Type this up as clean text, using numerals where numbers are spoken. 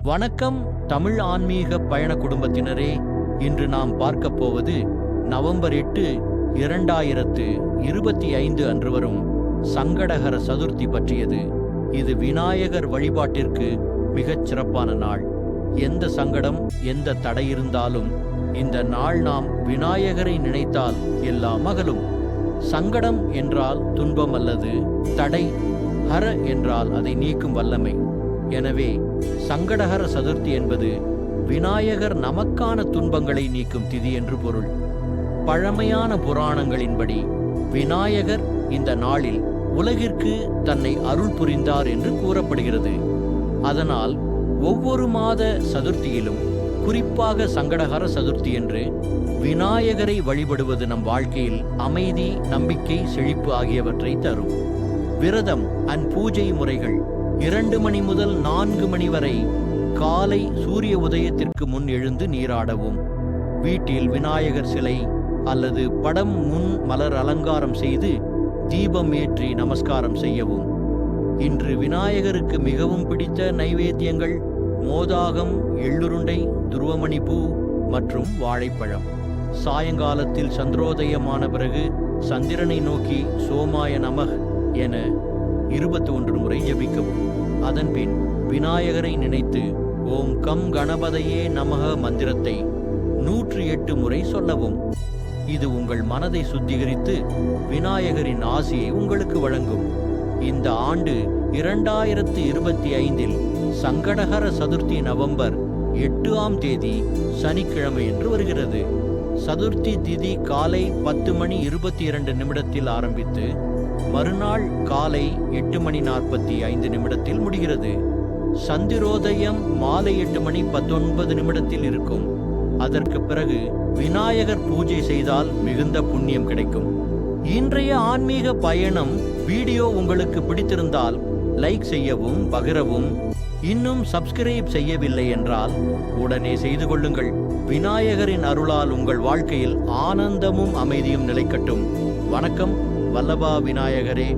வணக்கம் தமிழ் ஆன்மீக பயண குடும்பத்தினரே. இன்று நாம் பார்க்க போவது நவம்பர் 8, 2025 அன்று வரும் சங்கடஹர சதுர்த்தி பற்றியது. இது விநாயகர் வழிபாட்டிற்கு மிகச் சிறப்பான நாள். எந்த சங்கடம், எந்த தடை இருந்தாலும் இந்த நாள் நாம் விநாயகரை நினைத்தால் எல்லாம் அகலும். சங்கடம் என்றால் துன்பம் அல்லது தடை, ஹர என்றால் அதை நீக்கும் வல்லமை. எனவே சங்கடஹர சதுர்த்தி என்பது விநாயகர் நமக்கான துன்பங்களை நீக்கும் திதி என்று பொருள். பழமையான புராணங்களின்படி விநாயகர் இந்த நாளில் உலகிற்கு தன்னை அருள் புரிந்தார் என்று கூறப்படுகிறது. அதனால் ஒவ்வொரு மாத சதுர்த்தியிலும், குறிப்பாக சங்கடஹர சதுர்த்தி என்று விநாயகரை வழிபடுவது நம் வாழ்க்கையில் அமைதி, நம்பிக்கை, செழிப்பு ஆகியவற்றை தரும். விரதம் அண்ட் பூஜை முறைகள்: 2 மணி முதல் 4 மணி வரை காலை சூரிய உதயத்திற்கு முன் எழுந்து நீராடவும். வீட்டில் விநாயகர் சிலை அல்லது படம் முன் மலர் அலங்காரம் செய்து தீபம் ஏற்றி நமஸ்காரம் செய்யவும். இன்று விநாயகருக்கு மிகவும் பிடித்த நைவேத்தியங்கள் மோதாகம், எள்ளுருண்டை, துருவமணி பூ மற்றும் வாழைப்பழம். சாயங்காலத்தில் சந்திரோதயமான பிறகு சந்திரனை நோக்கி சோமாய நமஹ் என 21 முறை ஜபிக்கவும். அதன்பின் விநாயகரை நினைத்து ஓம் கம் கணபதையே நமக மந்திரத்தை 108 முறை சொல்லவும். இது உங்கள் மனதை சுத்திகரித்து விநாயகரின் ஆசியை உங்களுக்கு வழங்கும். இந்த ஆண்டு 2025 சங்கடஹர சதுர்த்தி நவம்பர் 8ஆம் தேதி சனிக்கிழமை என்று வருகிறது. சதுர்த்தி திதி காலை 10:22 ஆரம்பித்து மறுநாள் காலை 8:45 முடிகிறது. சந்திரோதயம் மாலை 8:19 இருக்கும். அதற்கு பிறகு விநாயகர் பூஜை செய்தால் மிகுந்த புண்ணியம் கிடைக்கும். இன்றைய ஆன்மீக பயணம் வீடியோ உங்களுக்கு பிடித்திருந்தால் லைக் செய்யவும், பகிரவும். இன்னும் சப்ஸ்கிரைப் செய்யவில்லை என்றால் உடனே செய்து கொள்ளுங்கள். விநாயகரின் அருளால் உங்கள் வாழ்க்கையில் ஆனந்தமும் அமைதியும் நிலைக்கட்டும். வணக்கம். வல்லபா விநாயகரே.